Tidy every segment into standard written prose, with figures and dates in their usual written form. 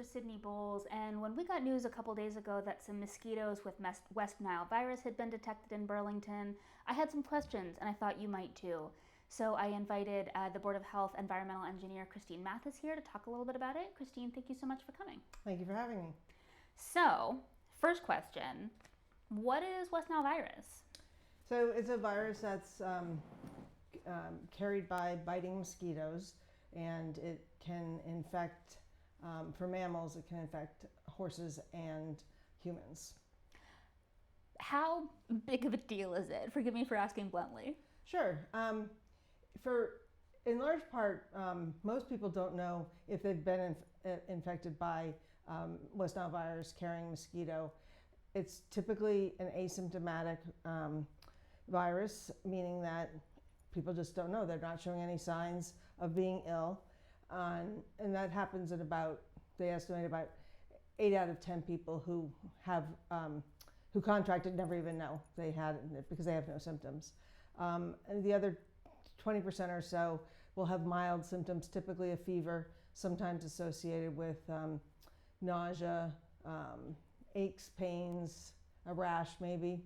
to Sydney Bowles, and when we got news a couple days ago that some mosquitoes with West Nile virus had been detected in Burlington, I had some questions, and I thought you might too. So I invited the Board of Health environmental engineer Christine Mathis here to talk a little bit about it. Christine, thank you so much for coming. Thank you for having me. So, first question, what is West Nile virus? So it's a virus that's carried by biting mosquitoes, and it can infect, for mammals, it can infect horses and humans. How big of a deal is it? Forgive me for asking bluntly. Sure. In large part, most people don't know if they've been infected by West Nile virus carrying mosquito. It's typically an asymptomatic virus, meaning that people just don't know. They're not showing any signs of being ill. And that happens at they estimate about 8 out of 10 people who contracted never even know they had it because they have no symptoms. And the other 20% or so will have mild symptoms, typically a fever, sometimes associated with nausea, aches, pains, a rash maybe.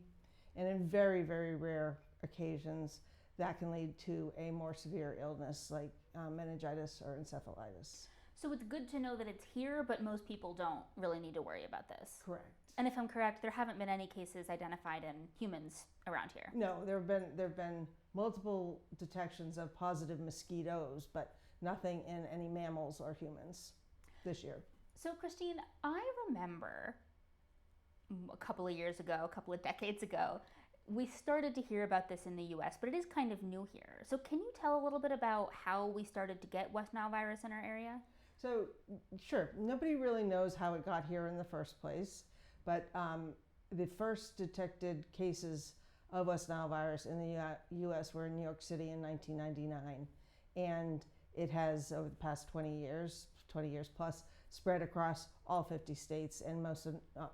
And in very, very rare occasions, that can lead to a more severe illness like meningitis or encephalitis. So it's good to know that it's here, but most people don't really need to worry about this. Correct. And if I'm correct, there haven't been any cases identified in humans around here. No, there have been multiple detections of positive mosquitoes, but nothing in any mammals or humans this year. So Christine, I remember a couple of years ago, a couple of decades ago, we started to hear about this in the US, but it is kind of new here. So can you tell a little bit about how we started to get West Nile virus in our area? So, sure, nobody really knows how it got here in the first place, but the first detected cases of West Nile virus in the US were in New York City in 1999. And it has, over the past 20 years plus, spread across all 50 states and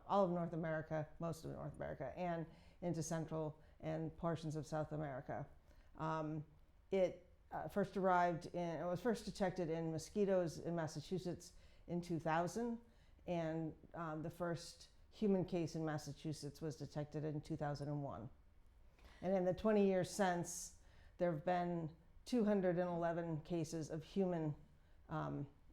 all of North America, most of North America, and into Central and portions of South America. It was first detected in mosquitoes in Massachusetts in 2000, and the first human case in Massachusetts was detected in 2001. And in the 20 years since, there have been 211 cases of human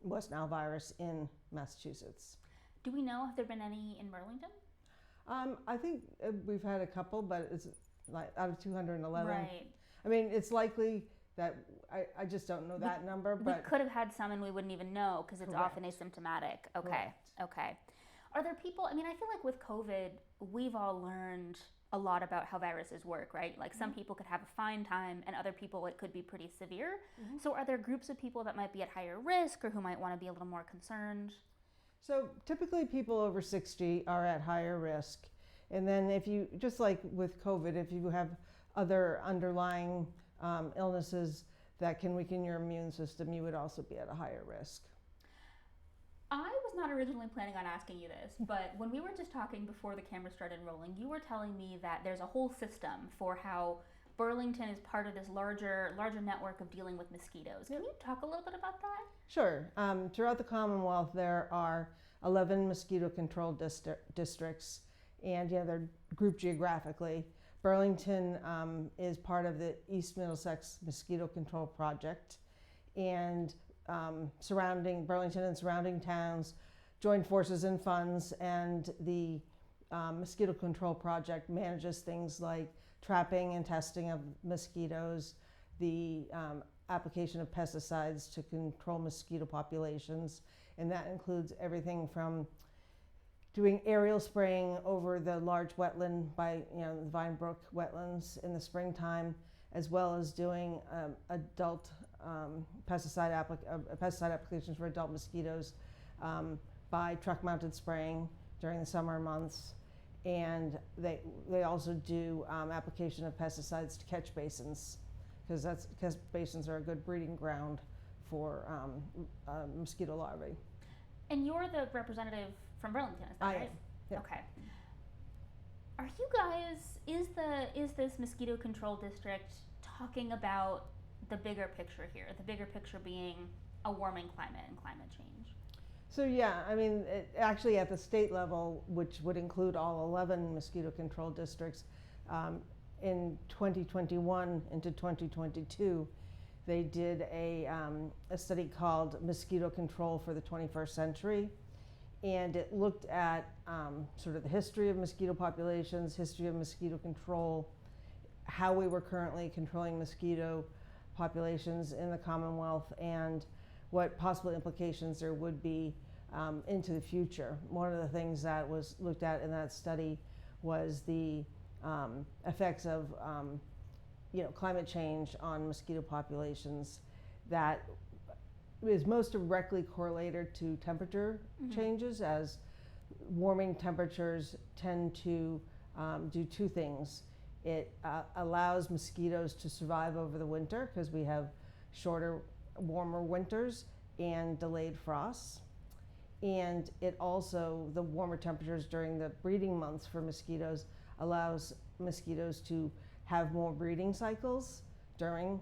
West Nile virus in Massachusetts. Do we know if there have been any in Burlington? I think we've had a couple, but it's like out of 211. Right. I mean, it's likely that I just don't know that number. But we could have had some and we wouldn't even know because it's Correct. often asymptomatic. Okay. Correct. Okay. Are there people, I mean, I feel like with COVID, we've all learned a lot about how viruses work, right? Like some people could have a fine time and other people it could be pretty severe. So are there groups of people that might be at higher risk or who might want to be a little more concerned? So typically people over 60 are at higher risk. And then if you, just like with COVID, if you have other underlying illnesses that can weaken your immune system, you would also be at a higher risk. I was not originally planning on asking you this, but when we were just talking before the camera started rolling, you were telling me that there's a whole system for how Burlington is part of this larger network of dealing with mosquitoes. Can you talk a little bit about that? Sure. Throughout the Commonwealth, there are 11 mosquito control districts, and they're grouped geographically. Burlington is part of the East Middlesex Mosquito Control Project, and Burlington and surrounding towns join forces and funds, and the Mosquito Control Project manages things like trapping and testing of mosquitoes, the application of pesticides to control mosquito populations, and that includes everything from doing aerial spraying over the large wetland by the Vine Brook wetlands in the springtime, as well as doing adult pesticide applications for adult mosquitoes by truck-mounted spraying during the summer months. And they also do application of pesticides to catch basins, because basins are a good breeding ground for mosquito larvae. And you're the representative from Burlington, is that I right? am. Yeah. Okay. Are you guys, is this mosquito control district talking about the bigger picture here? The bigger picture being a warming climate and climate change? So yeah, I mean, actually at the state level, which would include all 11 mosquito control districts, in 2021 into 2022, they did a study called Mosquito Control for the 21st Century. And it looked at sort of the history of mosquito populations, history of mosquito control, how we were currently controlling mosquito populations in the Commonwealth, and what possible implications there would be into the future. One of the things that was looked at in that study was the effects of climate change on mosquito populations that is most directly correlated to temperature changes, as warming temperatures tend to do two things. It allows mosquitoes to survive over the winter because we have shorter, warmer winters and delayed frosts. And it also, the warmer temperatures during the breeding months for mosquitoes allows mosquitoes to have more breeding cycles during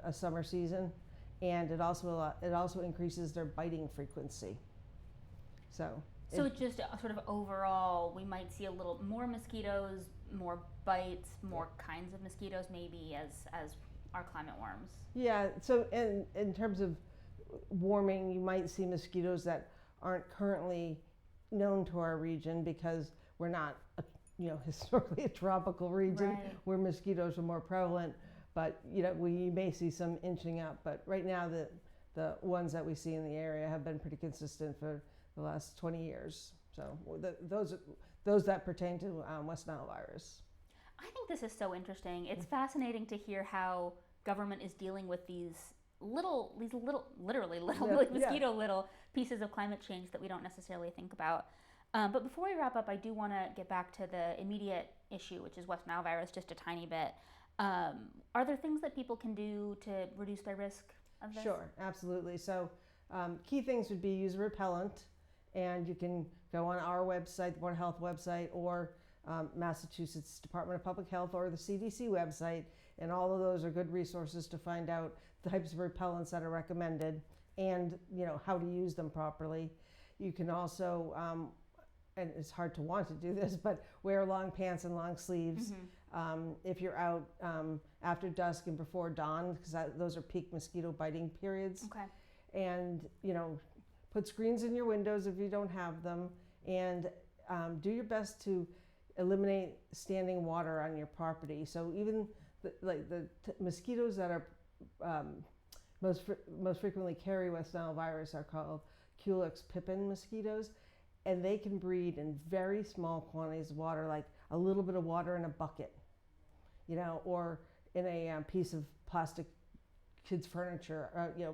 a summer season. And it also increases their biting frequency. So it's just sort of overall, we might see a little more mosquitoes, more bites, more kinds of mosquitoes maybe as our climate warms. Yeah, so in terms of warming, you might see mosquitoes that aren't currently known to our region because we're not historically a tropical region, right, where mosquitoes are more prevalent. But we may see some inching up. But right now, the ones that we see in the area have been pretty consistent for the last 20 years. So those that pertain to West Nile virus. I think this is so interesting. It's fascinating to hear how government is dealing with these literally little pieces of climate change that we don't necessarily think about. But before we wrap up, I do want to get back to the immediate issue, which is West Nile virus, just a tiny bit. Are there things that people can do to reduce their risk of this? Sure, absolutely. So key things would be use a repellent, and you can go on our website, the Board of Health website, or Massachusetts Department of Public Health, or the CDC website, and all of those are good resources to find out the types of repellents that are recommended and how to use them properly. You can also, and it's hard to want to do this, but wear long pants and long sleeves. If you're out after dusk and before dawn, because those are peak mosquito biting periods. Okay. And put screens in your windows if you don't have them, and do your best to eliminate standing water on your property. So even the mosquitoes that are most frequently carry West Nile virus are called Culex pippin mosquitoes, and they can breed in very small quantities of water, like a little bit of water in a bucket, or in a piece of plastic kids' furniture,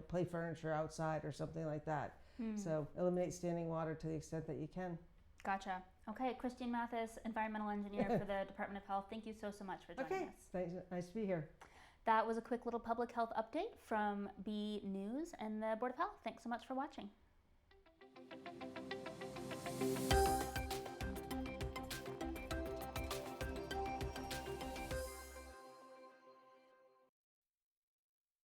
play furniture outside or something like that. So eliminate standing water to the extent that you can. Gotcha. Okay, Christine Mathis, environmental engineer for the Department of Health. Thank you so much for joining us. Thanks. Nice to be here. That was a quick little public health update from B News and the Board of Health. Thanks so much for watching.